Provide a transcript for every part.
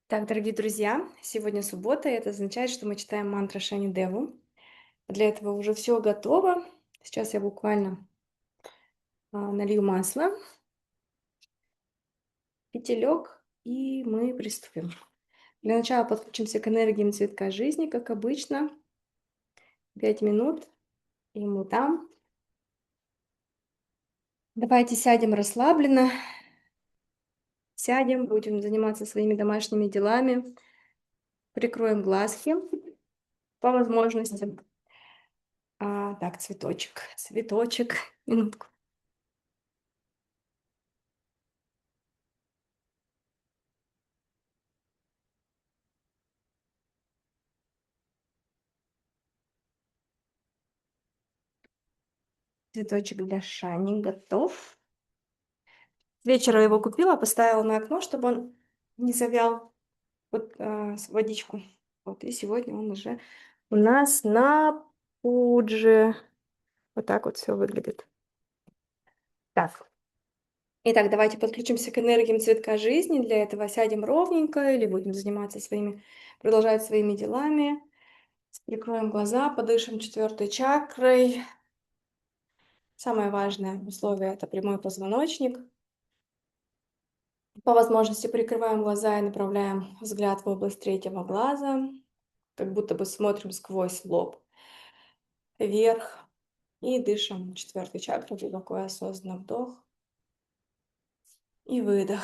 Так, дорогие друзья, сегодня суббота, и это означает, что мы читаем мантру Шани Деву. Для этого уже все готово. Сейчас я буквально налью масло, фитилек, и мы приступим. Для начала подключимся к энергиям цветка жизни, как обычно. 5 минут, и мы там. Давайте сядем расслабленно, сядем, будем заниматься своими домашними делами, прикроем глазки по возможности. Так, цветочек, минутку. Цветочек для Шани готов. С вечера его купила, поставила на окно, чтобы он не завял с водичку. Вот, и сегодня он уже у нас на пудже. Вот так вот все выглядит. Так. Итак, давайте подключимся к энергиям цветка жизни. Для этого сядем ровненько или будем заниматься продолжать своими делами. Прикроем глаза, подышим 4-й чакрой. Самое важное условие — это прямой позвоночник. По возможности прикрываем глаза и направляем взгляд в область 3-го глаза, как будто бы смотрим сквозь лоб вверх и дышим 4-й чакрой, глубоко и осознанно вдох и выдох.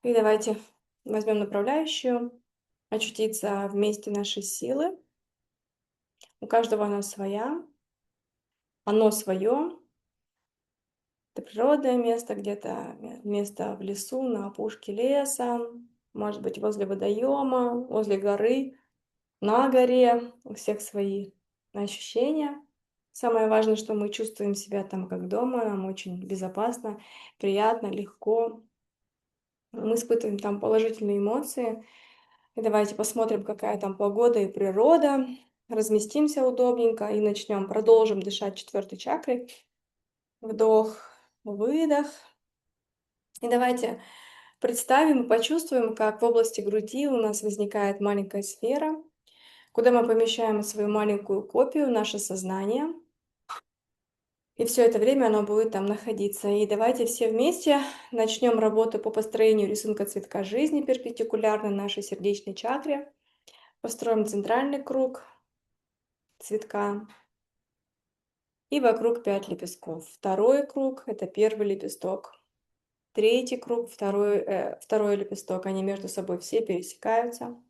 И давайте возьмем направляющую, очутиться в месте нашей силы. У каждого она своя, оно свое. Это природное место, где-то место в лесу, на опушке леса, может быть, возле водоема, возле горы. На горе, у всех свои ощущения. Самое важное, что мы чувствуем себя там как дома, нам очень безопасно, приятно, легко. Мы испытываем там положительные эмоции. И давайте посмотрим, какая там погода и природа. Разместимся удобненько и продолжим дышать 4-й чакрой. Вдох, выдох. И давайте представим и почувствуем, как в области груди у нас возникает маленькая сфера, куда мы помещаем свою маленькую копию, наше сознание. И все это время оно будет там находиться. И давайте все вместе начнем работу по построению рисунка цветка жизни перпендикулярно нашей сердечной чакре. Построим центральный круг цветка и вокруг 5 лепестков. Второй круг — это первый лепесток. Третий круг — второй лепесток. Они между собой все пересекаются.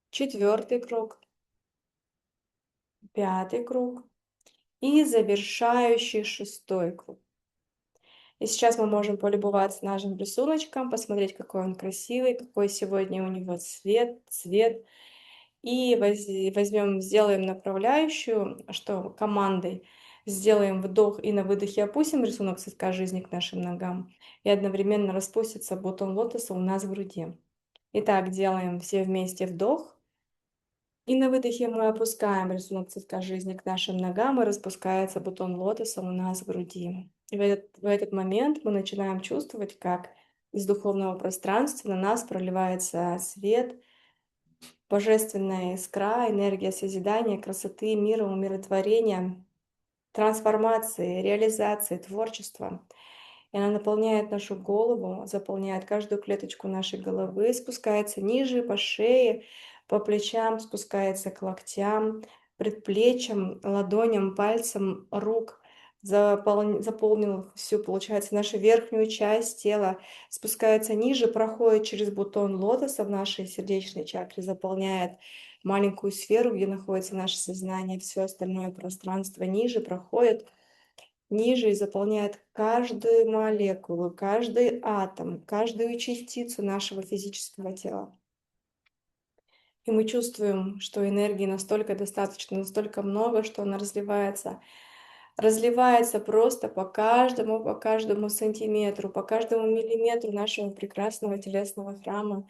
Четвертый круг, пятый круг и завершающий 6-й круг. И сейчас мы можем полюбоваться нашим рисуночком, посмотреть, какой он красивый, какой сегодня у него цвет. И сделаем направляющую, что командой сделаем вдох и на выдохе опустим рисунок цветка жизни к нашим ногам. И одновременно распустится бутон лотоса у нас в груди. Итак, делаем все вместе вдох. И на выдохе мы опускаем рисунок цветка жизни к нашим ногам, и распускается бутон лотоса у нас в груди. И в этот момент мы начинаем чувствовать, как из духовного пространства на нас проливается свет, божественная искра, энергия созидания, красоты, мира, умиротворения, трансформации, реализации, творчества. И она наполняет нашу голову, заполняет каждую клеточку нашей головы, спускается ниже по шее, по плечам, спускается к локтям, предплечьям, ладоням, пальцам рук, заполнил всю, получается, нашу верхнюю часть тела, спускается ниже, проходит через бутон лотоса в нашей сердечной чакре, заполняет маленькую сферу, где находится наше сознание, все остальное пространство ниже проходит, ниже и заполняет каждую молекулу, каждый атом, каждую частицу нашего физического тела. И мы чувствуем, что энергии настолько достаточно, настолько много, что она разливается просто по каждому сантиметру, по каждому миллиметру нашего прекрасного телесного храма,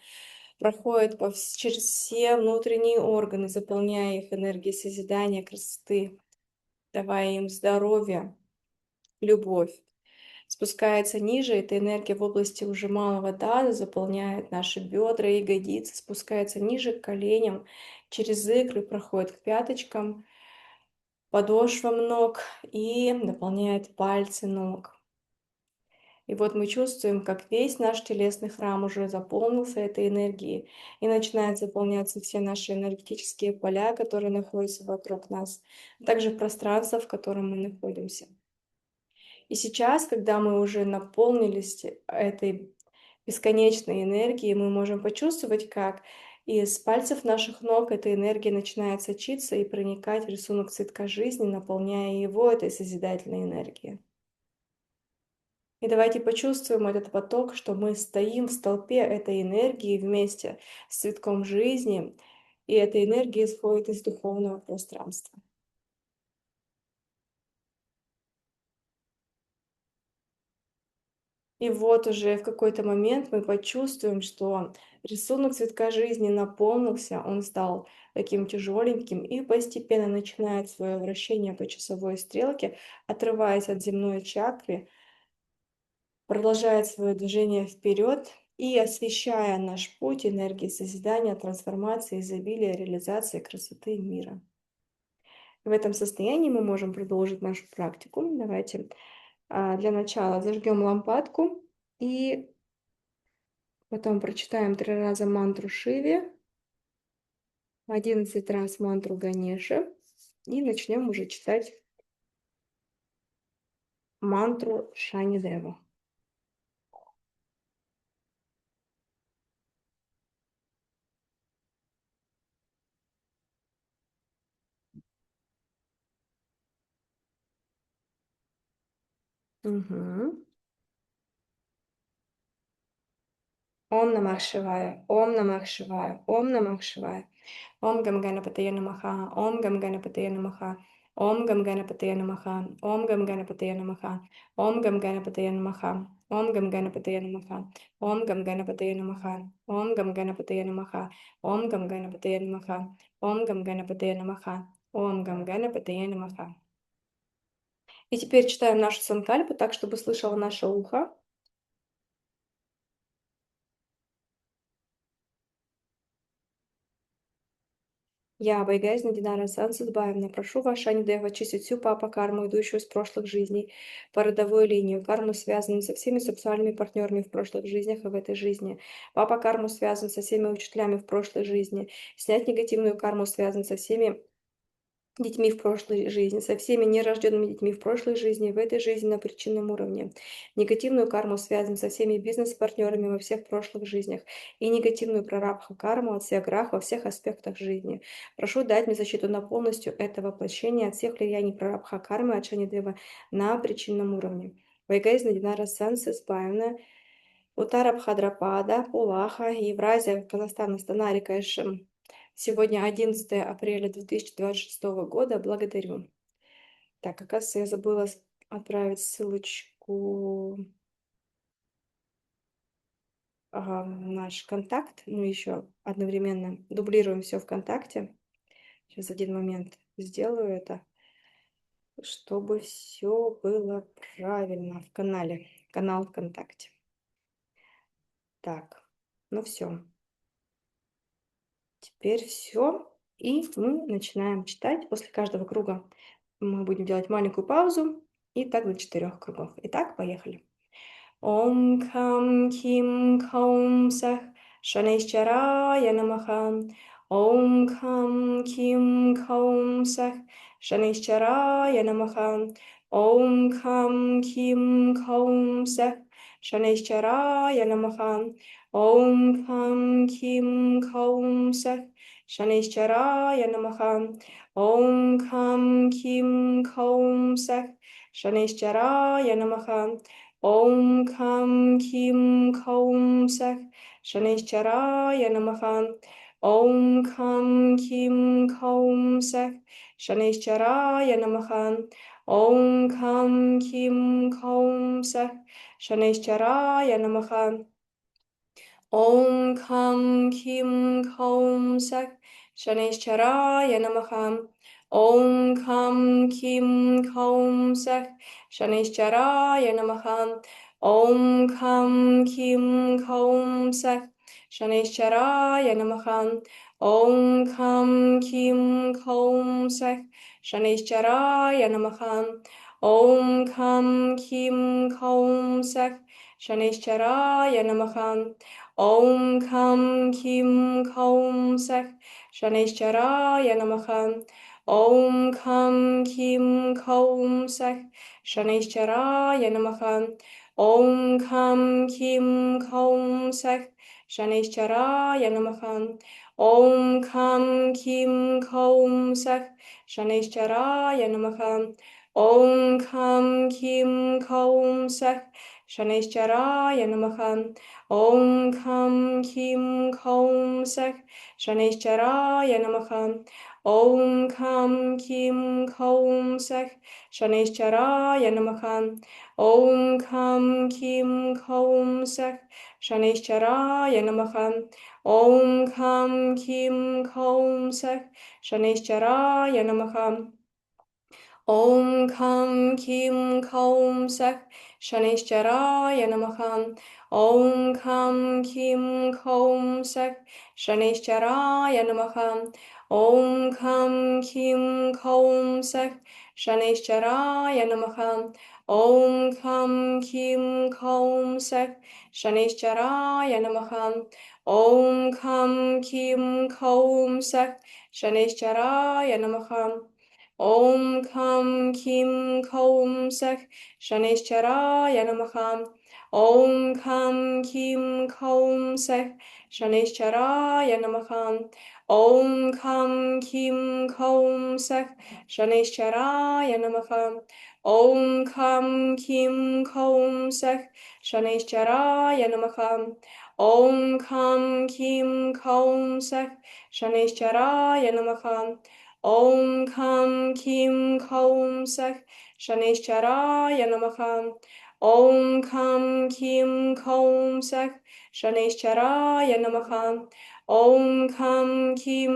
проходит через все внутренние органы, заполняя их энергией созидания, красоты, давая им здоровье, любовь, спускается ниже. Эта энергия в области уже малого таза заполняет наши бедра, ягодицы, спускается ниже к коленям, через икры проходит к пяточкам, подошвам ног и наполняет пальцы ног. И вот мы чувствуем, как весь наш телесный храм уже заполнился этой энергией, и начинают заполняться все наши энергетические поля, которые находятся вокруг нас, а также пространство, в котором мы находимся. И сейчас, когда мы уже наполнились этой бесконечной энергией, мы можем почувствовать, как из пальцев наших ног эта энергия начинает сочиться и проникать в рисунок цветка жизни, наполняя его этой созидательной энергией. И давайте почувствуем этот поток, что мы стоим в столпе этой энергии вместе с цветком жизни, и эта энергия исходит из духовного пространства. И вот уже в какой-то момент мы почувствуем, что рисунок цветка жизни наполнился, он стал таким тяжеленьким и постепенно начинает свое вращение по часовой стрелке, отрываясь от земной чакры, продолжает свое движение вперед и освещая наш путь энергии созидания, трансформации, изобилия, реализации красоты мира. В этом состоянии мы можем продолжить нашу практику. Давайте для начала зажгем лампадку и потом прочитаем 3 раза мантру Шиве, 11 раз мантру Ганеши и начнем уже читать мантру Шани-деву. Мгм. Ом Намах Шивая, Ом Намах Шивая, Ом Намах Шивая. Ом Гам Ганапатaya Намаха, Ом Гам Ганапатaya Намаха, Ом Гам Ганапатaya Намаха, Ом Гам Ганапатaya Намаха, Ом Гам Ганапатaya Намаха, Ом Гам Ганапатaya Намаха, Ом Гам Ганапатaya Намаха, Ом Гам Ганапатaya Намаха, Ом Гам Ганапатaya Намаха, Ом Гам Ганапатая Намаха, Ом Гам Ганапатая Намаха. И теперь читаем нашу санкальпу так, чтобы слышало наше ухо. Я, Байгазина Динара Сансадбаевна, прошу вас, Шанидева, очистить всю папа-карму, идущую из прошлых жизней, по родовой линию, карму, связанную со всеми сексуальными партнерами в прошлых жизнях и в этой жизни, папа-карму, связанную со всеми учителями в прошлой жизни, снять негативную карму, связанную со всеми детьми в прошлой жизни, со всеми нерожденными детьми в прошлой жизни, в этой жизни на причинном уровне. Негативную карму, связанную со всеми бизнес-партнерами во всех прошлых жизнях. И негативную прарабха карму от всех грах во всех аспектах жизни. Прошу дать мне защиту на полностью это воплощение от всех влияний прарабха кармы от Шанидева на причинном уровне. Вайгайзна Динара Сансис Паевна, Утара Бхадрапада, Пулаха, Евразия, Казахстан, Астана, Рикаишем. Сегодня 11 апреля 2026 года. Благодарю. Так, оказывается, я забыла отправить ссылочку в наш контакт. Ну, еще одновременно дублируем все ВКонтакте. Сейчас один момент сделаю это, чтобы все было правильно в канале. Канал ВКонтакте. Так, ну все. Теперь все. И мы начинаем читать. После каждого круга мы будем делать маленькую паузу. И так до 4 кругов. Итак, поехали. Ом Кам Ким Каум Сах Шанейшчарая Намаха. Ом Кам Ким Каум Сах Шанейшчарая Намаха. Ом Кам Ким Каум Сах Шанейшчарая Намаха. Ом Кам Ким Каум Сах Шанейшчарая Намаха. Ом Кам Ким Каум Сах Шанейшчарая Намаха. Ом Кам Ким Каум Сах Шанейшчарая Намаха. Ом Кам Ким Каум Сах Шанейшчарая Намаха. Ом Кам Ким Каум Сах Шанейшчарая Намаха. Ом Кам Ким Каум Сах Шанейшчарая Намаха. Om Kham Kim Kaum Sak Shanishcharaya Namaha. Om Kham Kim Kaum Sak Shanishcharaya Namaha. Om Kham Kim Kaum Sak Shanishcharaya Namaha. Om Kham Kim Kaum Sak Shanishcharaya Namaha. Om Kham Kim Kaum Sak Shanishcharaya Namaha. Om Kham Kim Kaum Sak Shanishcharaya Namaha. Om Kham Kim Kaum Sak Shanishcharaya Namaha. Om Kham Kim Kaum Sak Shanishcharaya Namaha. Om Kham Kim Kaum Sak Shanishcharaya Namaha. Om Kham Kim Kaum Sak Shanishcharaya Namaha. Om Kham Kim Kaum Sak Shanishcharaya Namaha. Om Kham Kim Kaum Sak Shanishcharaya Namaha. Om Kham Kim Kaum Sak Shanishcharaya Namaha. Om Kham Kim Kaum Sak Shanishcharaya Namaha. Om Kham Kim Kaum Sak Shanishcharaya Namaha. Om Kham Kim Kaum Sak Shanishcharaya Namaha. Om Kham Kim Kaum Sak Shanishcharaya Namaha. Om Kham Kim Kaum Sak Shanishcharaya Namaha. Om Kham Kim Kaum Sak Shanishcharaya Namaha. Om Kham Kim Kaum Sak Shanishcharaya Namaha. Om Kham Kim Kaum Sak Shanishcharaya Namaha. Om Kham Kim Kaum Sak Shanishcharaya Namaha. Om Kham Kim Kaum Sak Shanishcharaya Namaha. Om Kham Kim Kaum Sak Shanishcharaya Namaha. Om Kham Kim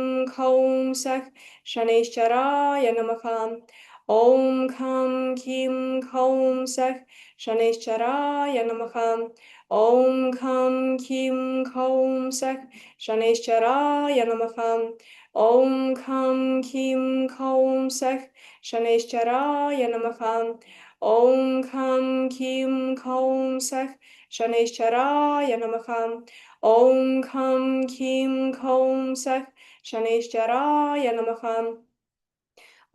Kaum Sak Shanishcharaya Namaha. Om Kham Kim Kaum Sak Shanishcharaya Namaha. Om Kham Kim Kaum Sak Shanishcharaya Namaha. Om Kham Kim Kaum Sak Shanishcharaya Namaha. Om Kham Kim Kaum Sak Shanishcharaya Namaha. Om Kham Kim Kaum Sak Shanishcharaya Namaha.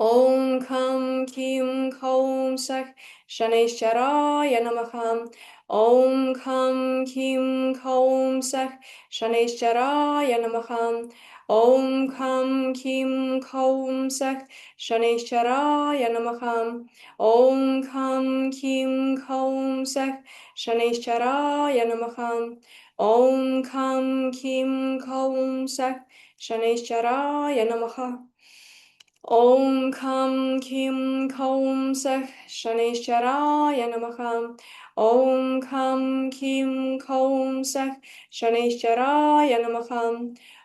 Om Kham Kim Kaum Sak Shanishcharaya Namaha. Om Kham Kim Kaum Sak Shanishcharaya Namaha. Om Kham Kim Kaum Sak Shanishcharaya Namaha. Om Kham Kim Kaum Sak Shanishcharaya Namaha. Om Kham Kim Kaum Sak Shanishcharaya Namaha. Om Kham Kim Kaum Sak Shanishcharaya Namaha. Om Kham Kim Kaum Sak Shanishcharaya Namaha. Om Kham Kim Kaum Sak Shanishcharaya Namaha.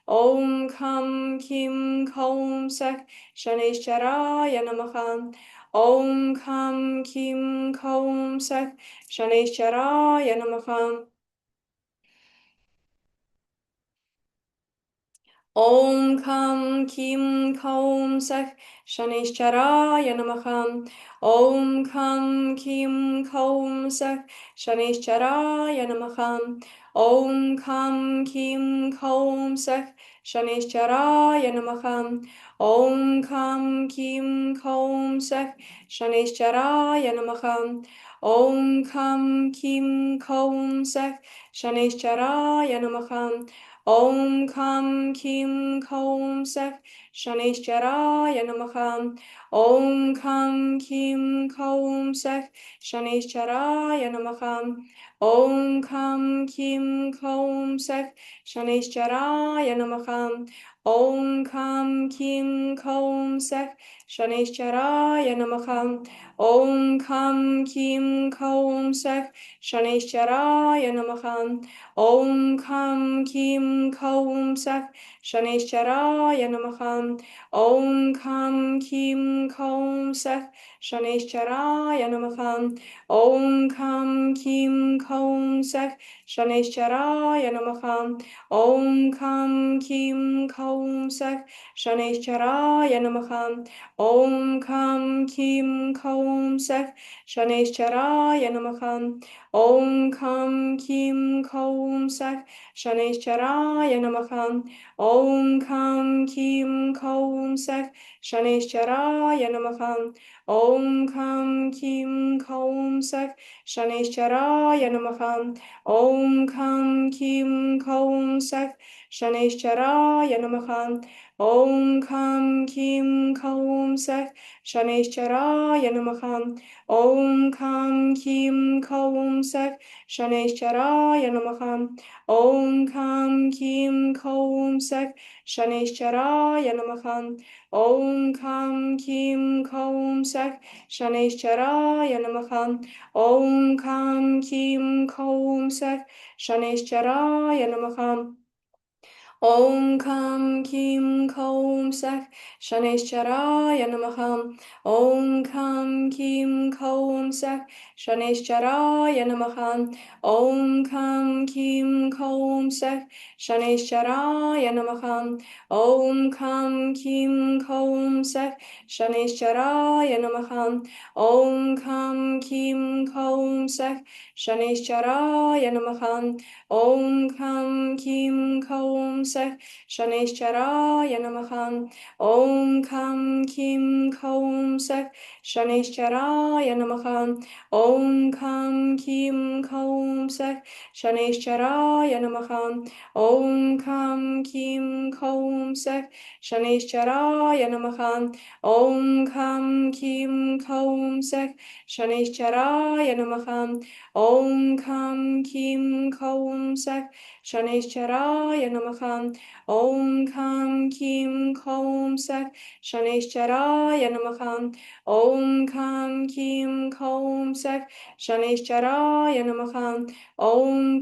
Om Kham Kim Kaum Sak Shanishcharaya Namaha. Om Kham Kim Kaum Sak Shanishcharaya Namaha. Om Kham Kim Kaum Sak Shanishcharaya Namaha. Om Kham Kim Kaum Sak Shanishcharaya Namaha. Om Kham Kim Kaum Sak Shanishcharaya Namaha. Om Kham Kim Kaum Sak Shanishcharaya Namaha. Om Kham Kim Kaum Sak Shanishcharaya Namaha. Om Kham Kim Kaum Sak Shanishcharaya Namaha. Om Kham Kim Kaum Sak Shanishcharaya Namaha. Om Kham Kim Kaum Sak Shanishcharaya Namaha. Om Kam Kim Kaum Sak Shanishcharaya Namaha. Om Kam Kim Kaum Sak Shanishcharaya Namaha. Om Kam Kim Kaum Sak Shanishcharaya Namaha. Om Kam Kim Kaum Sak Shanishcharaya Namaha. Om Kam Kim Kaum Sak Shanishcharaya Namaha. Om Kam Kim Kaum Sak Shanishcharaya Namaha. Om Kam Kim Kaum Sak Shanishcharaya Namaha. Om Kam Kim Kaum Sak Shanishcharaya Namaha. Om Kam Kim Kaum Sak Shanishcharaya Namaha. Om Kam Kim Kaum Sak Shanishcharaya Namaha. Om Kam Kim Kaum Sak Shanishcharaya Namaha. Om Kam Kim Kaum Sak Shanishcharaya Namaha. Om Kam Kim Kaum Sak Shanishcharaya Namaha. Om Kam Kim Kaum Sak Shanishcharaya Namaha. Om Kam Kim Kaum Sak Shanishcharaya Namaha. Om Kam Kim Kaum Sak Shanishcharaya Namaha. Om Kam Kim Kaum Sak Shanishcharaya Namaha. Om Kam Kim Kaum Sak Shanishcharaya Namaha. Om Kam Kim Kaum Sak Shanishcharaya Namaha. Om Kam Kim Kaum Sak Shanishcharaya Namaha. Om Kam Kim Kaum Sak Shanishcharaya Namaha. Om Kam Kim Kaum Sak Shanishcharaya Namaha. Om Kam Kim Kaum Sak Shanishcharaya Namaha. Om Kam Kim Kaum Sak Shanishcharaya Namaha. Om Kam Kim Kaum Sak Shanishcharaya Namaha. Om Kam Kim Kaum Sak Shanishcharaya Namaha. Om Kam Kim Kaum Sak Shanishcharaya Namaha. Om Kam Kim Kaum Sak Shanishcharaya Namaha. Om Kam Kim Kaum Sak Shanishcharaya Namaha.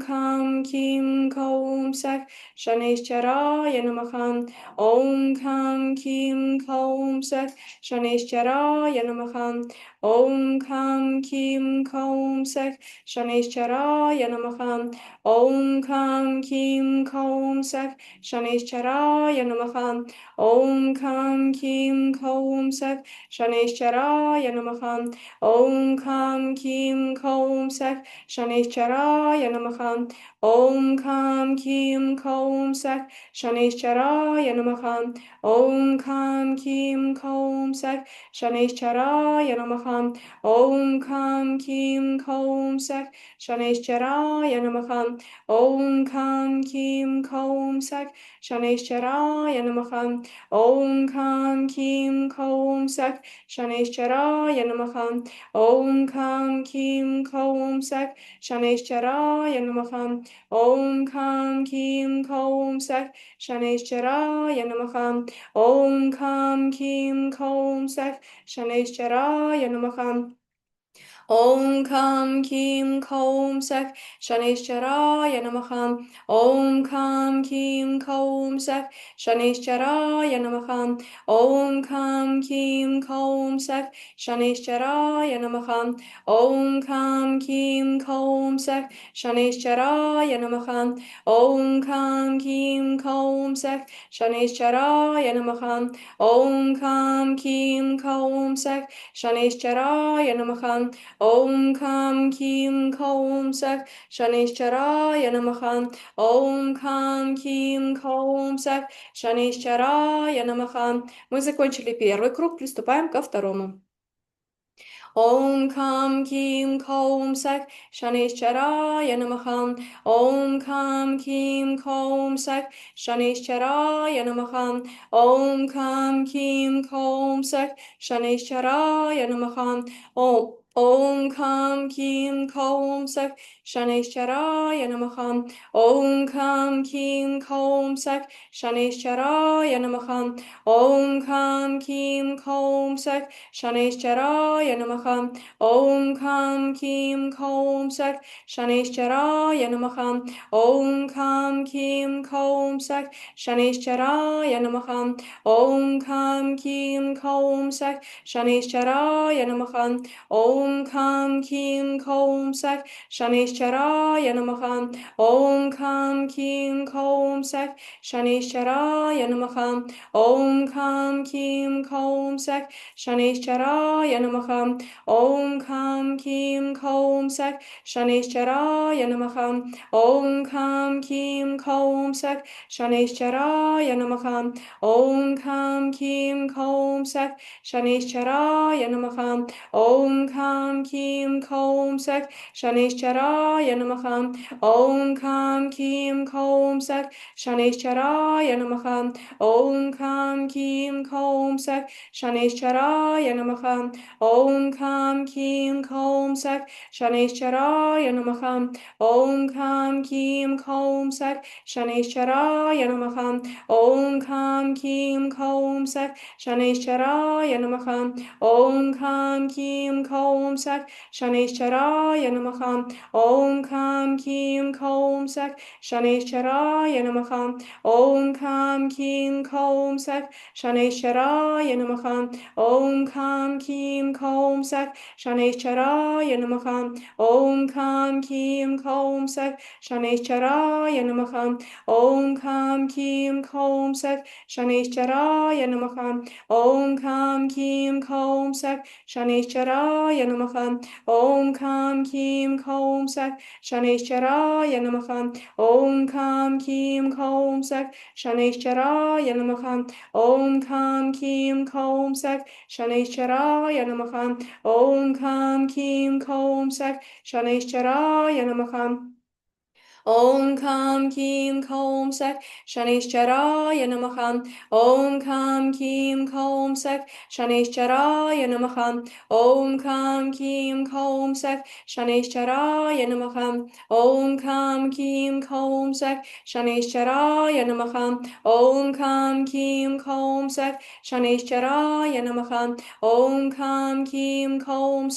Om Kam Kim Kaum Sak Shanishcharaya Namaha. Om Kam Kim Kaum Sak Shanishcharaya Namaha. Om Kam Kim Kaum Sak Shanishcharaya Namaha. Om Kam Kim Kaum Sak Shanishcharaya Namaha. Om Kam Kim Kaum Sak Shanishcharaya Namaha. Om Kam Kim Kaum Sak Shanishcharaya Namaha. Om Kam Kim Kaum Sak Shanishcharaya Namaha. Om Kam Kim Kaum Sak Shanishcharaya Namaha. Om Kam Kim Kaum Sak Shanishcharaya Namaha. Om Kam Kim Kaum Sak Shanishcharaya Namaha. Om Kam Kim Kaum Sak Shanishcharaya Namaha. Om Kam Kim Kaum Sak Shanishcharaya Namaha. Om Kam Kim Kaum Sak Shanishcharaya Namaha. Om Kam Kim Kaum Sak Shanishcharaya Namaha. Om Kam Kim Kaum Sak Shanishcharaya Namaha. Om Kam Kim Kaum Sak Shanishcharaya Namaha. Om Kam Kim Kaum Sak Shanishcharaya Namaha. Om Kam Kim Kaum Sak Shanishcharaya Namaha. Om Kam Kim Kaum Sak Shanishcharaya Namaha. Om Kam Kim Kaum Sak Shanishcharaya Namaha. Om Kam Kim Kaum Sak Shanishcharaya Namaha. Om Kam Kim Kaum Sak Shanishcharaya Namaha. Мы закончили первый круг, приступаем ко второму. Om Kam Kim Kaum Sak Shanishcharaya Namaha. Om Kam Kim Kaum Sak Shanishcharaya Namaha. Om Kam Kim Kaum Sak Shanishcharaya Namaha. Om Om Kam Kim Kaum Sak Shaneshwaraya Namaha. Om Kam Kim Kaum Sak Shaneshwaraya Namaha. Om Kam Kim Kaum Sak Shaneshwaraya Namaha. Om Kam Kim Kaum Sak Shaneshwaraya Namaha. Om Kam Kim Kaum Sak Shaneshwaraya Namaha. Om Kam Kim Kaum Sak Shaneshwaraya Namaha. Om Kam Kim Kaum Sak Shaneshwaraya Namaha. Om Kam Kim Kaum Sak Shaneshwaraya Namaha. Om Kam Kim Kaum Sak Shaneshwaraya Namaha. Om Kam Kim Kaum Sak Shaneshwaraya Namaha. Om Kam Kim Kaum Sak Shaneshwaraya Namaha. Om Kam Kim Kaum Sak Shaneshwaraya Namaha. Om Kam Kim Kaum Sak Shaneshwaraya Namaha. Om Kam Kim Kaum Sak Shaneshwaraya Namaha. Om Kam Kim Kaum Sak Shaneshwaraya Namaha. Om Kam Kim Kaum Sak Shaneshwaraya Namaha. Om Kam Kim Kaum Sak Shaneshwaraya Namaha. Om Kam Kim Kaum Sak Shaneshwaraya Namaha. Om Kam Kim Kaum Sak Shaneshwaraya Namaha. Om Kam Kim Kaum Sak Shaneshwaraya Namaha. Om Kam Kim Kaum Sak Shaneshwaraya Namaha. Om Kam Kim Kaum Sak Shaneshwaraya Namaha. Om Kam Kim Kaum Sak Shaneshwaraya Namaha. Om Kam Kim Kaum Sak Shaneshwaraya Namaha. Om Kam Kim Kaum Sak Shaneshwaraya Namaha. Om Kam Kim Kaum Sak Shaneshwaraya Namaha. Om Kam Kim Kaum Sak Shaneshwaraya Namaha. Om Kam Kim Kaum Sak Shaneshwaraya Namaha. Om Kam Kim Kaum Sak Shaneshwaraya Namaha. Om Kam Kim Kaum Sak Shaneshwaraya Namaha. Om Kam Kim Kaum Sak Shaneshwaraya Namaha. Om Kam Kim Kaum Sak Shaneshwaraya Namaha. Om Kam Kim Kaum Sak Shaneshwaraya Namaha. Om Kam Kim Kaum Sak Shaneshwaraya Namaha. Om Kam Kim Kaum Sak Shaneshwaraya Namaha. Om Kam Kim Kaum Sak Shaneshwaraya Namaha. Om Kam Kim Kaum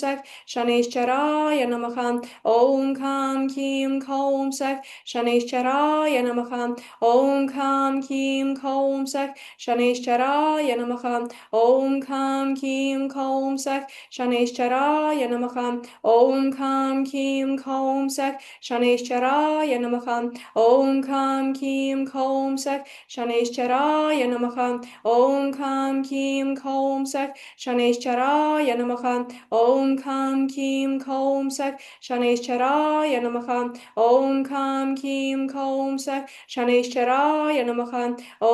Sak Shaneshwaraya Namaha. Om Kam Kim Kaum Sak Shaneshwaraya Namaha. Om Kam Kim Kaum Sak Shaneshwaraya Namaha. Om Kam Kim Kaum Sak Shaneshwaraya Namaha. Om Kam Kim Kaum Sak Shaneshwaraya Namaha. Om Kam Kim Kaum Sak Shaneshwaraya Namaha. Om Kam Kim Kaum Sak Shaneshwaraya Namaha. Om Kam Kim Kaum Sak Shaneshwaraya Namaha.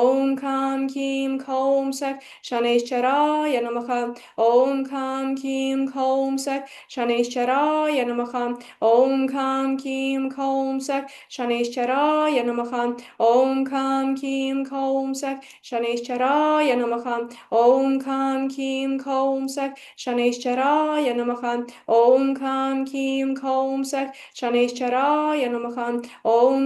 Om Kam Kim Kaum Sak Shaneshwaraya Namaha. Om Kam Kim Kaum Sak Shaneshwaraya Namaha. Om Kam Kim Kaum Sak Shaneshwaraya Namaha. Om Kam Kim Kaum Sak Shaneshwaraya Namaha. Om Kam Kim Kaum Sak Shaneshwaraya Namaha. Om Kam Kim Kaum Sak Shaneshwaraya Namaha. Om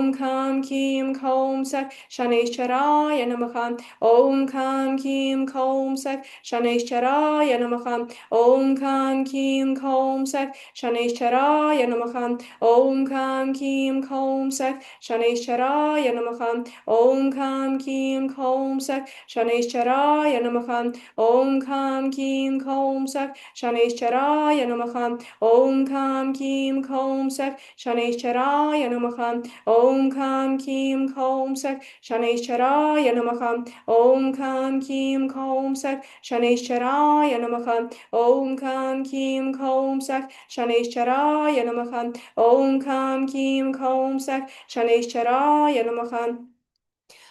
Kam Kim Kaum Sak Shaneshwaraya Namaha. Om Kam Kim Kaum Sak Shaneshwaraya Namaha. Om Kam Kim Kaum Sak Shaneshwaraya Namaha. Om Kam Kim Kaum Sak Shaneshwaraya Namaha. Om Kam Kim Kaum Sak Shaneshwaraya Namaha. Om Kam Kim Kaum Sak Shaneshwaraya Namaha. Om Kam Kim Kaum Sak Shaneshwaraya Namaha. Om Kam Kim Kaum Sak Shaneshwaraya Namaha. Om Kam Kim Kaum Sak Shaneshwaraya Namaha. Om Kam Kim Kaum Sak Shaneshwaraya Namaha. Om Kam Kim Kaum Sak Shaneshwaraya Namaha.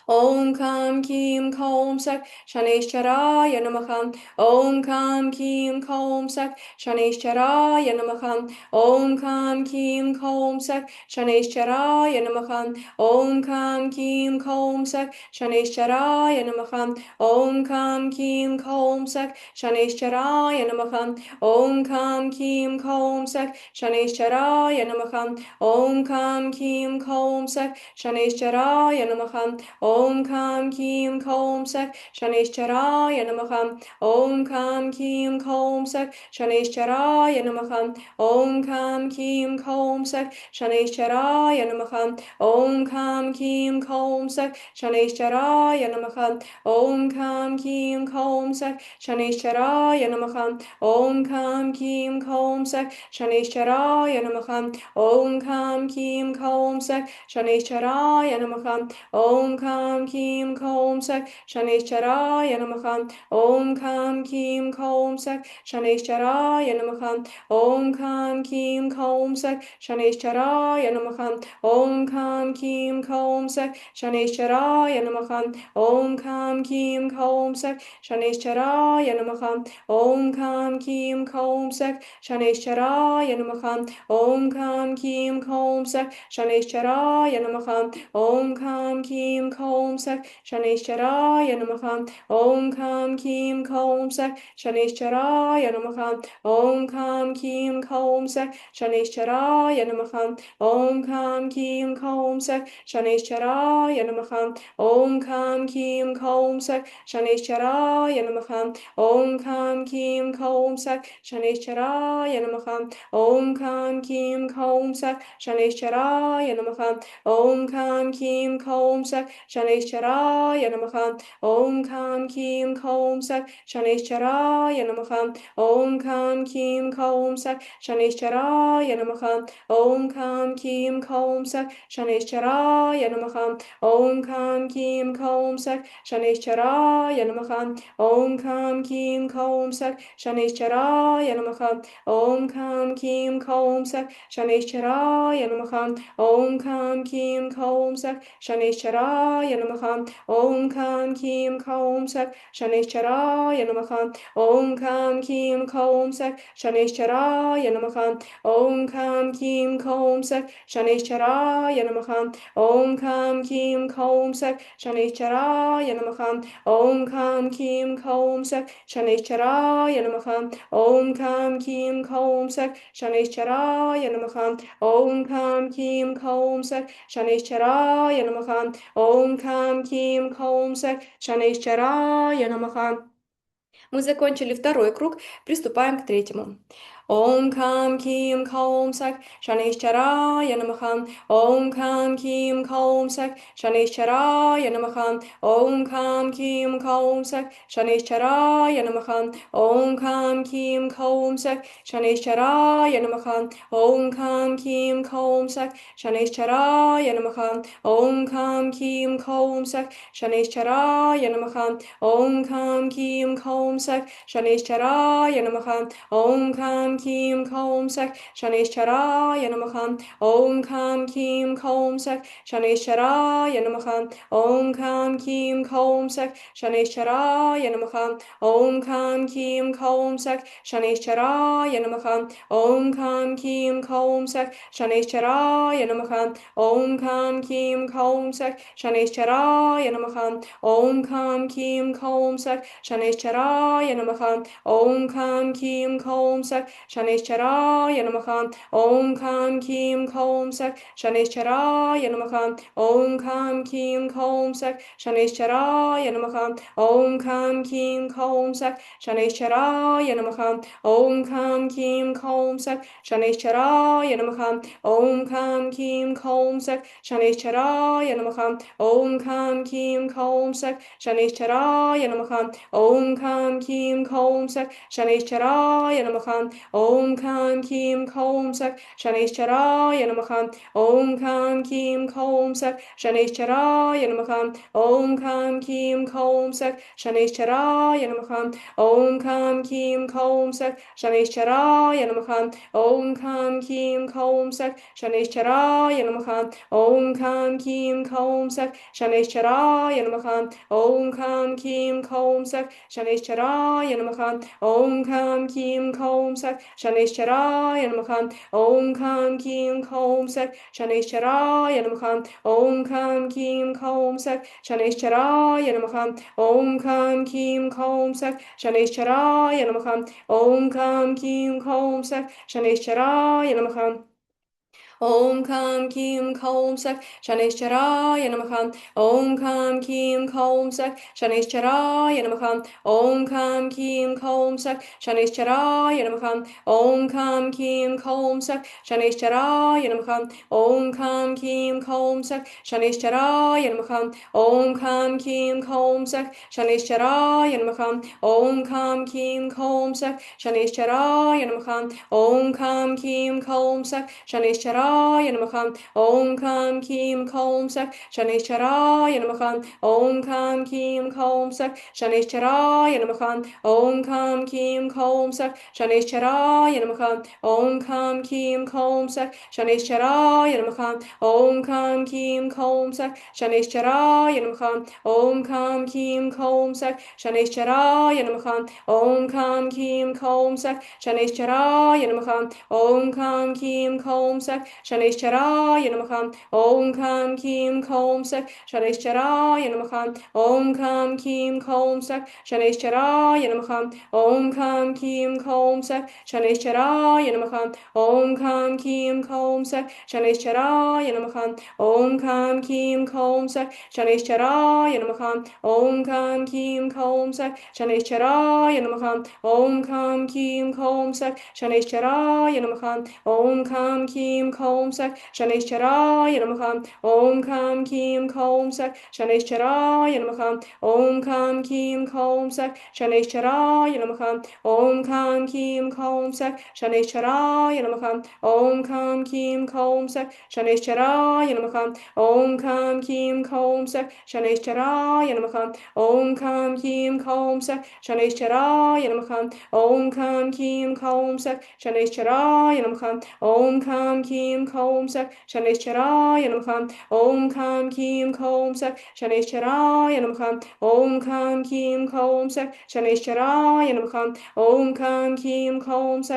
Om Kam Kim Kaum Sak Shaneshwaraya Namaha. Om Kam Kim Kaum Sak Shaneshwaraya Namaha. Om Kam Kim Kaum Sak Shaneshwaraya Namaha. Om Kam Kim Kaum Sak Shaneshwaraya Namaha. Om Kam Kim Kaum Sak Shaneshwaraya Namaha. Om Kam Kim Kaum Sak Shaneshwaraya Namaha. Om Kam Kim Kaum Sak Shaneshwaraya Namaha. Om Kam Kim Kaum Sak Shaneshwaraya Namaha. Om Kam Kim Kaum Sak Shaneshwaraya Namaha. Om Kam Kim Kaum Sak Shaneshwaraya Namaha. Om Kam Kim Kaum Sak Shaneshwaraya Namaha. Om Kam Kim Kaum Sak Shaneshwaraya Namaha. Om Kam Kim Kaum Sak Shaneshwaraya Namaha. Om Kam Kim Kaum Sak Shaneshwaraya Namaha. Om Kam Kim Kaum Sak Shaneshwaraya Namaha. Om Kam Kim Kaum Sak Shaneshwaraya Namaha. Om Kam Kim Kaum Sak Shaneshwaraya Namaha. Om Kam Kim Kaum Sak Shaneshwaraya Namaha. Om Kam Kim Kaum Sak Shaneshwaraya Namaha. Om Kam Kim Kaum Sak Shaneshwaraya Namaha. Om Kam Kim Kaum Sak Shaneshwaraya Namaha. Om Kam Kim Kaum Sak Shaneshwaraya Namaha. Om Kam Kim Kaum Sak Shaneshwaraya Namaha. Om Kam Kim Kaum Sak Shaneshwaraya Namaha. Om Kam Kim Kaum Sak Shaneshwaraya Namaha. Om Kam Kim Kaum Sak Shaneshwaraya Namaha. Om Kam Kim Kaum Sak Shaneshwaraya Namaha. Om Kam Kim Kaum Sak Shaneshwaraya Namaha. Om Kam Kim Kaum Sak Shaneshwaraya Namaha. Om Kam Kim Kaum Sak Shaneshwaraya Namaha. Om Kam Kim Kaum Sak Shaneshwaraya Namaha. Om Kam Kim Kaum Sak Shaneshwaraya Namaha. Om Kam Kim Kaum Sak Shaneshwaraya Namaha. Om Kam Kim Kaum Sak Shaneshwaraya Namaha. Om Kam Kim Kaum Sak Shaneshwaraya Namaha. Om Kam Kim Kaum Sak Shaneshwaraya Namaha. Om Kam Kim Kaum Sak Shaneshwaraya Namaha. Om Kam Kim Kaum Sak Shaneshwaraya Namaha. Om Kam Kim Kaum Sak Shaneshwaraya Namaha. Om Kam Kim Kaum Sak Shaneshwaraya Namaha. Om Kam Kim Kaum Sak Shaneshwaraya Namaha. Om Kam Kim Kaum Sak Shaneshwaraya Namaha. Om Kam Kim Kaum Sak Shaneshwaraya Namaha. Om Kam Kim Kaum Sak Shaneshwaraya Namaha. Мы закончили второй круг, приступаем к третьему. Om Kam Kim Kaum Sak Shaneshwaraya Namaha. Om Kam Kim Kaum Sak Shaneshwaraya Namaha. Om Kam Kim Kaum Sak Shaneshwaraya Namaha. Om Kam Kim Kaum Sak Shaneshwaraya Namaha. Om Kam Kim Kaum Sak Shaneshwaraya Namaha. Om Kam Kim Kaum Sak Shaneshwaraya Namaha. Om Kam Kim Kaum Sak Shaneshwaraya Namaha. Om Kam Kim Kaum Sak Shaneshwaraya Namaha. Om Kam Kim Kaum Sak Shaneshwaraya Namaha. Om Kam Kim Kaum Sak Shaneshwaraya Namaha. Om Kam Kim Kaum Sak Shaneshwaraya Namaha. Om Kam Kim Kaum Sak Shaneshwaraya Namaha. Om Kam Kim Kaum Sak Shaneshwaraya Namaha. Om Kam Kim Kaum Sak Shaneshwaraya Namaha. Om Kam Kim Kaum Sak Shaneshwaraya Namaha. Om Kam Kim Kaum Sak Shaneshwaraya Namaha. Om Kam Kim Kaum Sak Shaneshwaraya Namaha. Om Kam Kim Kaum Sak Shaneshwaraya Namaha. Om Kam Kim Kaum Sak Shaneshwaraya Namaha. Om Kam Kim Kaum Sak Shaneshwaraya Namaha. Om Kam Kim Kaum Sak Shaneshwaraya Namaha. Om Kam Kim Kaum Sak Shaneshwaraya Namaha. Om Kam Kim Kom Sak Shanishcharaya Namaha Om Kam Kim Kom Sak Shanishcharaya Namaha Om Kam Kim Kom Sak Shanishcharaya Namaha Om Kam Kim Kom Sak Shanishcharaya Namaha Om Kam Kim Kom Sak Shanishcharaya Namaha Om Kam Kim Kom Sak Shanishcharaya Namaha Om Kam Kim Kom Sak Shanishcharaya Namaha Om Kam Kim Kom Sak Shanishcharaya Namaha Om Kam Kim Kom Sak Shanishcharaya Namaha Om Kam Kim Kom Sak Shanishcharaya Namaha Om Kam Kim Kom Sak Shanishcharaya Namaha Om Kam Kim Kom Sak Shanishcharaya Namaha Om Kam Kim Kom Sak Shanishcharaya Namaha Om Kam Kim Kom Sak Shanishcharaya Namaha Om Kam Kim Kom Sak Shanishcharaya Namaha Om Kam Kim Kom Sak Shanishcharaya Namaha Om Kam Kim Kom Sak Shanishcharaya Namaha Om Kam Kim Kom Sak Shanishcharaya Namaha Om Kam Kim Kom Sak Shanishcharaya Namaha Om Kam Kim Kom Sak Shanishcharaya Namaha Om Kam Kim Kom Sak Shanishcharaya Namaha Om Kam Kim Kom Sak Shanishcharaya Namaha Om Kam Kim Kom Sak Shanishcharaya Namaha Om Kam Kim Kom Sak Shanishcharaya Namaha Om Kam Kim Kom Sak Shanishcharaya Namaha Om Kam Kim Kom Sak Shanishcharaya Namaha Om Kam Kim Kom Sak Shanishcharaya Namaha Om Kam Kim Kom Sak Shanishcharaya Namaha Om Kam Kim Kom Sak Shanishcharaya Namaha Om Kam Kim Kom Sak Shanishcharaya Namaha Om Kam Kim Kom Sak Shanishcharaya Namaha Om Kam Kim Kom Sak Shanishcharaya Namaha Om Kam Kim Kom Sak Shanishcharaya Namaha Om Kam Kim Kom Sak Shanishcharaya Namaha Om Kam Kim Kom Sak Shanishcharaya Namaha Om Kam Kim Kom Sak Shanishcharaya Namaha Om Kam Kim Kom Sak Shanishcharaya Namaha Om Kam Kim Kom Sak Shanishcharaya Namaha Om Kam Kim Kom Sak Shanishcharaya Namaha Om Kam Kim Kom Sak Shanishcharaya Namaha Om Kam Kim Kom Sak Shanishcharaya Namaha Om Kam Kim Kom Sak Shanishcharaya Namaha Om Kam Kim Kom Sak Shanishcharaya Namaha Om Kam Kim Kom Sak Shanishcharaya Namaha Om Kam Kim Kom Sak Shanishcharaya Namaha Om Kam Kim Kom Sak Shanishcharaya Namaha Om Kam Kim Kom Sak Shanishcharaya Namaha Om Kam Kim Kom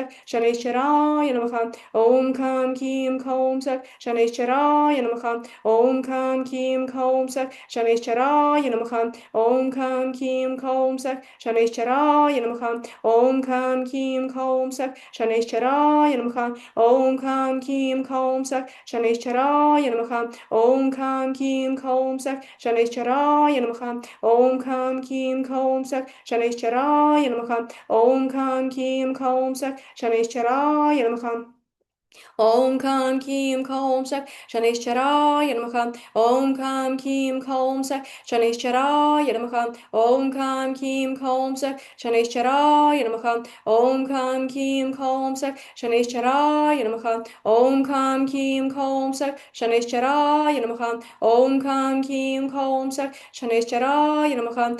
Sak Shanishcharaya Namaha Om Kam Kim Kom Sak Shanishcharaya Namaha Om Kam Kim Kom Sak Shanishcharaya Namaha Om Kam Kim Kom Sak Shanishcharaya Namaha Om Kam Kim Kom Sak Shanishcharaya Namaha Om Kam Kim Kom Sak Shanishcharaya Namaha Om Kam Kim Kom Sak Shanishcharaya Namaha Om Kam Kim Kom Sak Shanishcharaya Namaha Om Kam Kim Kom Sak Shanishcharaya Namaha Om Kam Kim Kom Sak Shanishcharaya Namaha Om Kam Kim Kom Sak Shanishcharaya Namaha Om Kam Kim Kom Sak Shanishcharaya Namaha Om Kam Kim Kom Sak Shanishcharaya Namaha Om Kam Kim Kom Sak Shanishcharaya Namaha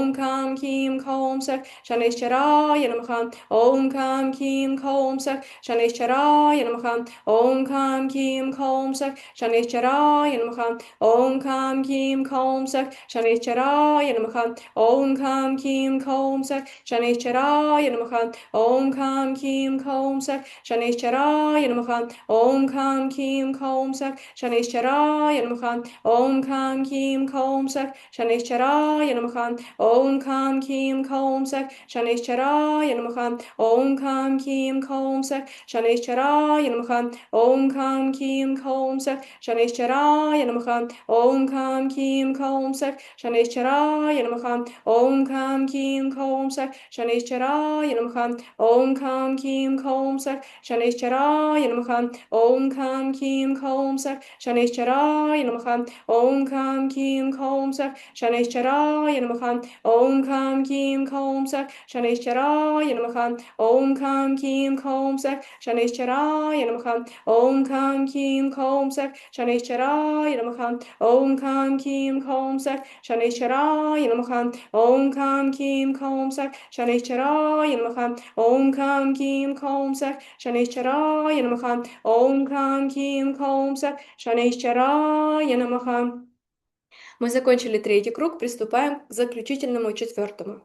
Om Kam Kim Kom Sak Shanishcharaya Namaha Om Kam Kim Kom Sak Shanishcharaya Namaha Om Kam Kim Kom Sak Shanishcharaya Namaha Om Kam Kim Kom Sak Shanishcharaya Namaha Om Kam Kim Kom Sak Shanishcharaya Namaha Om Kam Kim Kom Sak Shanishcharaya Namaha Om Kam Kim Kom Sak Shanishcharaya Namaha Om Kam Kim Kom Sak Shanishcharaya Namaha Om Kam Kim Kom Sak Shanishcharaya Namaha Om Kam Kim Kom Sak Shanishcharaya Namaha Om Kam Kim Kom Sak Shanishcharaya Namaha Om Kam Kim Kom Sak Shanishcharaya Namaha Om Kam Kim Kom Sak Shanishcharaya Namaha Om Kam Kim Kom Sak Shanishcharaya Namaha Om Kam Kim Kom Sak Shanishcharaya Namaha Om Kam Kim Kom Sak Shanishcharaya Namaha Om Kam Kim Kom Sak Shanishcharaya Namaha Om Kam Kim Kom Sak Shanishcharaya Namaha Om Kam Kim Kom Sak Shanishcharaya Namaha Om Kam Kim Kom Sak Shanishcharaya Namaha Om Kam Kim Kom Sak Shanishcharaya Namaha Om Kam Kim Kom Sak Shanishcharaya Namaha Om Kam Kim Kom Sak Shanishcharая Нamaха. Мы закончили третий круг, приступаем к заключительному четвертому.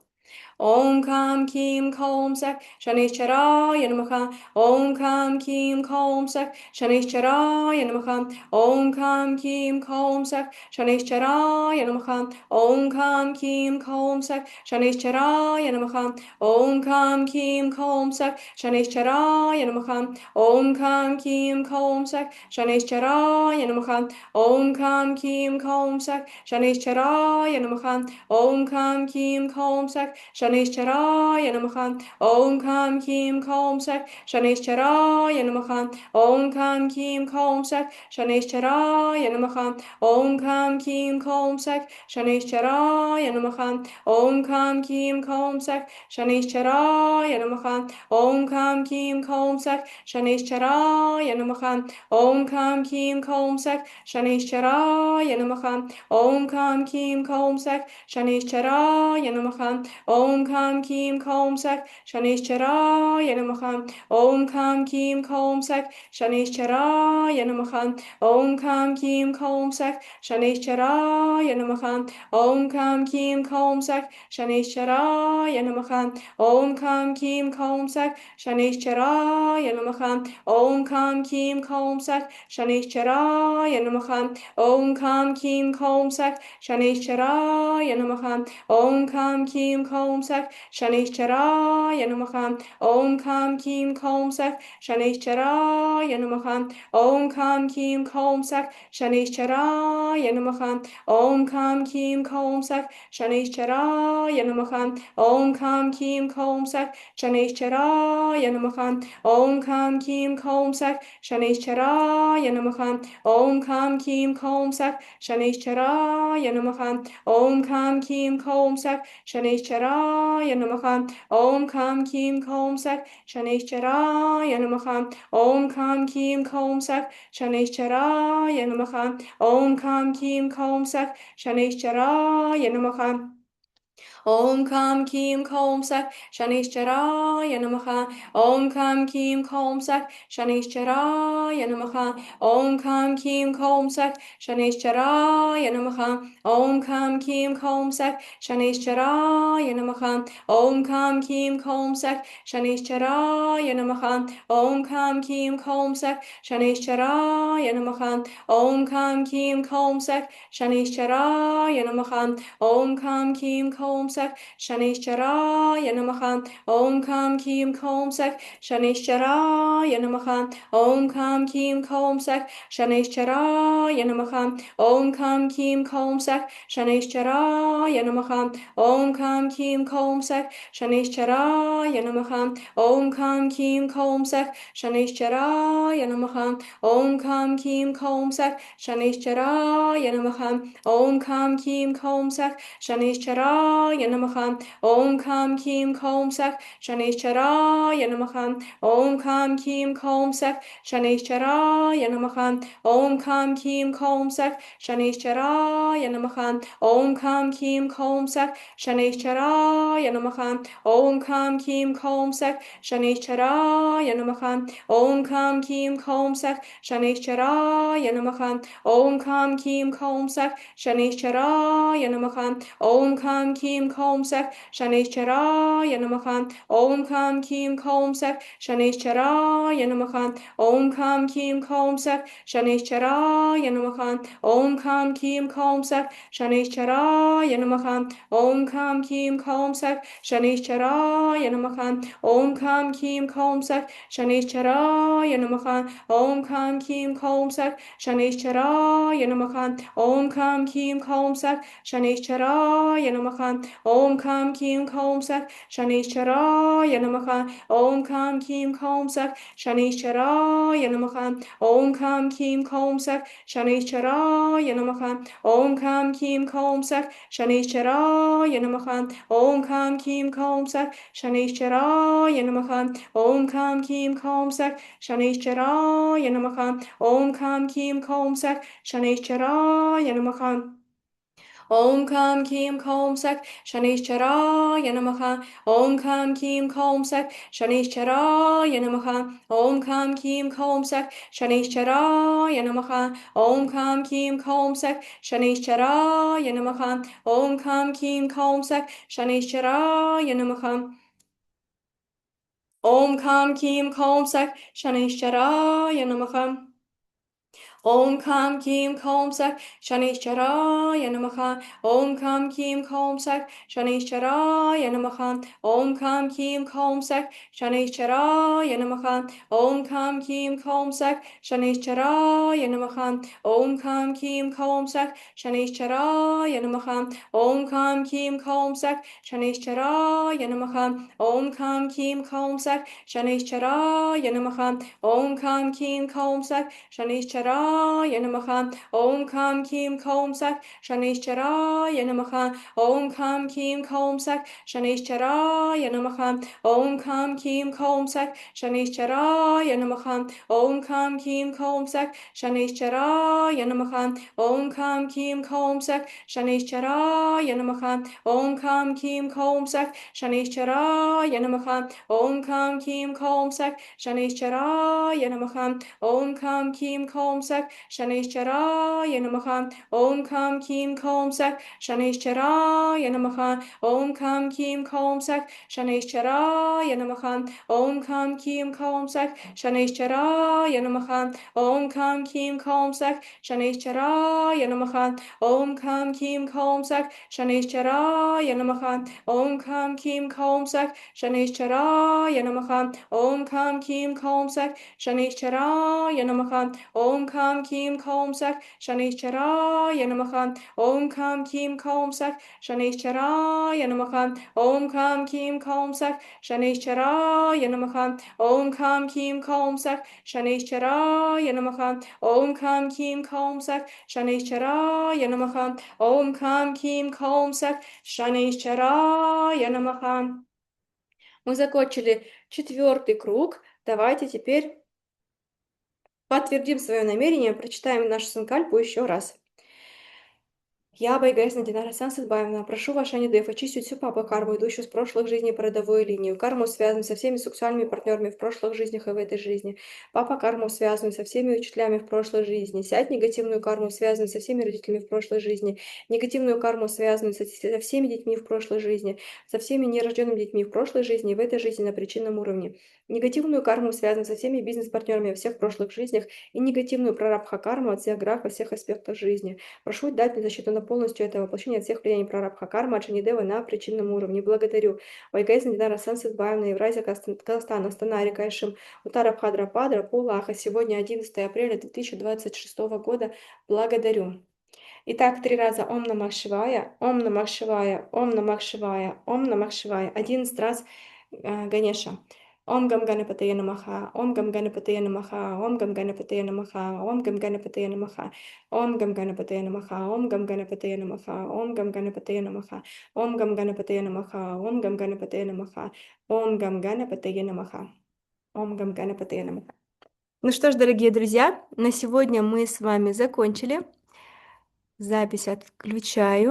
Om Kam Kim Kom Sak Shanishcharaya Namaha Om Kam Kim Kom Sak Shanishcharaya Namaha Om Kam Kim Kom Sak Shanishcharaya Namaha Om Kam Kim Kom Sak Shanishcharaya Namaha Om Kam Kim Kom Sak Shanishcharaya Namaha Om Kam Kim Kom Sak Shanishcharaya Namaha Om Kam Kim Kom Sak Shanishcharaya Namaha Om Kam Kim Kom Sak Shanishcharaya Namaha Om Kam Kim Kom Sak Shanishcharaya Namaha Om Kam Kim Kom Sak Shanishcharaya Namaha Om Kam Kim Kom Sak Shanishcharaya Namaha Om Kam Kim Kom Sak Shanishcharaya Namaha Om Kam Kim Kom Sak Shanishcharaya Namaha Om Kam Kim Kom Sak Shanishcharaya Namaha Om Kam Kim Kom Sak Shanishcharaya Namaha Om Kam Kim Kom Sak Shanishcharaya Namaha Om Kam Kim Kom Sak Shanishcharaya Namaha Om Kam Kim Kom Sak Shanishcharaya Namaha Om Kam Kim Kom Sak Shanishcharaya Namaha Om Kam Kim Kom Sak Shanishcharaya Namaha Om Kam Kim Kom Sak Shanishcharaya Namaha Om Kam Kim Kom Sak Shanishcharaya Namaha Om Kam Kim Kom Sak Shanishcharaya Namaha Om Kam Kim Kom Sak Shanishcharaya Namaha Om Kam Kim Kom Sak Shanishcharaya Namaha Om Kam Kim Kom Sak Shanishcharaya Namaha Om Kam Kim Kom Sak Shanishcharaya Namaha Om Kam Kim Kom Sak Shanishcharaya Namaha Om Kam Kim Kom Sak Shanishcharaya Namaha Om Kam Kim Kom Sak Shanishcharaya Namaha Om Kam Kim Kom Sak Shanishcharaya Namaha Om Kam Kim Kom Sak Shanishcharaya Namaha Om Kam Kim Kom Sak Shanishcharaya Namaha Om Kam Kim Kom Sak Shanishcharaya Namaha Om Kam Kim Kom Sak Shanishcharaya Namaha Om Kam Kim Kom Sak Shanishcharaya Namaha Om Kam Kim Kom Sak Shanishcharaya Namaha Om Kam Kim Kom Sak Shanishcharaya Namaha Om Kam Kim Kom Sak Shanishcharaya Namaha Om Kam Kim Kom Sak Shanishcharaya Namaha Om Kam Kim Kom Sak Shanishcharaya Namaha Om Kam Kim Kom Sak Shanishcharaya Namaha Om Kam Kim Kom Sak Shanishcharaya Namaha Om Kam Kim Kom Sak Shanishcharaya Namaha Om Kam Kim Kom Sak Shanishcharaya Namaha Om Kam Kim Kom Sak Shanishcharaya Namaha Om Kam Kim Kom Sak Shanishcharaya Namaha Om Kam Kim Kom Sak Shanishcharaya Namaha Om Kam Kim Kom Sak Shanishcharaya Namaha Om Kam Kim Kom Sak Shanishcharaya Namaha Om Kam Kim Kom Sak Shanishcharaya Namaha Om Kam Kim Kom Sak Shanishcharaya Namaha Om Kam Kim Kom Sak Shanishcharaya Namaha Om Kam Kim Kom Sak Shanishcharaya Namaha Om Kam Kim Kom Sak Shanishcharaya Namaha Om Kam Kim Kим Kaumsak, Shanishcharaya Namaha, Om Kam Kim Kaumsak, Shanishcharaya Namaha, Om Kam Kim Kaumsak, Shanishcharaya Namaha, Om Kam Kim Kaumsak, Shanishcharaya Namaha, Om Kam Kim Kaumsak, Shanishcharaya Namaha, Om Kam Kim Kaumsak, Shanishcharaya Namaha, Om Kam Kim Kaumsak, Shanishcharaya Namaha, Om Kam Kim Kaumsak, Shanishcharaya Namaha, Om Kam Kim Kaumsak, Shanishcharaya Namaha, Om Kam Kim Kaumsak, Shanishcharaya Namaha, Om Kam Kim Kaumsak, Shanishcharaya Namaha, Om Kam Kim Kaumsak, Shanishcharaya Namaha, Om Kam Kim Kaumsak, Shanishcharaya Namaha, Om Kam Kim Kaumsak, Shanishcharaya Namaha, Om Kam Kim Kaumsak, Shanishcharaya Namaha, Om Kam Kim Kaumsak, Shanishcharaya Namaha, Om Kam Kim Kaumsak, Shanishcharaya Namaha, Om Kam Kim Kaumsak, Shanishcharaya Namaha, Om Kam Kim Kaumsak, Shanishcharaya Namaha, Om Kam Kim Kaumsak, Shanishcharaya Namaha, Om Kam Kim Kaumsak, Shanishcharaya Namaha, Om Kam Kim Kaumsak, Shanishcharaya Namaha, Om Kam Kim Kaumsak, Shanishcharaya Namaha, Om Kam Kim Kaumsak, Shanishcharaya Namaha, Om Kam Kim Kaumsak, Shanishcharaya Namaha, Om Kam Kim Kaumsak, Shanishcharaya Namaha, Om Kam Kim Kaumsak, Shanishcharaya Namaha, Om Kam Kim Kaumsak, Shanishcharaya Namaha, Om Kam Kim Kaumsak, Shanishcharaya Namaha, Om Kam Kim Kaumsak, Shanishcharaya Namaha, Om Kam Kim Kaumsak, Shanishcharaya Namaha, Om Kam Kim Kaumsak, Shanishcharaya Namaha, Om Kam Kim Kaumsak, Shanishcharaya Namaha, Om Kam Kim Kaumsak, Shanishcharaya Namaha, Om Kam Kim Kaumsak, Shanishcharaya Namaha, Om Kam Kim Kaumsak, Shanishcharaya Namaha, Om Kam Kim Kaumsak, Shanishcharaya Namaha, Om Kam Kim Kaumsak, Shanishcharaya Namaha, Om Kam Kim Kaumsak, Shanishcharaya Namaha, Om Kam Kim Kaumsak, Shanishcharaya Namaha, Om Kam Kim Kaumsak, Shanishcharaya Namaha, Om Kam Kim Kaumsak, Shanishcharaya Namaha, Om Kam Kim Kaumsak, Shanishcharaya Namaha, Om Kam Kim Kaumsak, Shanishcharaya Namaha, Om Kam Kim Kaumsak, Shanishcharaya Namaha, Om Kam Kim Kaumsak, Shanishcharaya Namaha, Om Kam Kim Kaumsak, Shanishcharaya Namaha, Om Kam Kim Kaumsak, Shanishcharaya Namaha, Om Kam Kim Kaumsak, Shanishcharaya Namaha, Om Kam Kim Kaumsak, Shanishcharaya Namaha. Мы закончили 4-й круг. Давайте теперь подтвердим свое намерение, прочитаем нашу санкальпу еще раз. Я, Байгайсна Динара Сансадбаевна, прошу ваша Анидев очистить всю папа-карму, идущую с прошлых жизней по родовой линии, карму, связанную со всеми сексуальными партнерами в прошлых жизнях и в этой жизни, папа-карму, связанную со всеми учителями в прошлой жизни, сядь негативную карму, связанную со всеми родителями в прошлой жизни, негативную карму, связанную со всеми детьми в прошлой жизни, со всеми нерожденными детьми в прошлой жизни и в этой жизни на причинном уровне, негативную карму, связанную со всеми бизнес-партнерами во всех прошлых жизнях и негативную прарабха-карму от всех грах во всех аспектах жизни. Прошу дать мне защиту на полностью это воплощение от всех влияний прарабха кармы от Шанидева на причинном уровне. Благодарю. Вайгайзен Динара Сансадбаевна, Евразия, Казахстан, Астана, Река Ишим, Утара Бхадра Падра, Пулаха. Сегодня 11 апреля 2026 года. Благодарю. Итак, 3 раза Ом Намах Шивая, Ом Намах Шивая, Ом Намах Шивая, Ом Намах Шивая. 11 раз Ганеша. Om Gam Ganapataya Namaha, Om Gam Ganapataya Namaha, Om Gam Ganapataya Namaha, Om Gam Ganapataya Namaha, Om Gam Ganapataya Namaha, Om Gam Ganapataya Namaha, Om Gam Ganapataya Namaha, Om Gam Ganapataya Namaha, Om Gam Ganapataya Namaha, Om Gam Ganapataya Namaha, Om Gam Ganapataya Namaha. Ну что ж, дорогие друзья, на сегодня мы с вами закончили. Запись отключаю.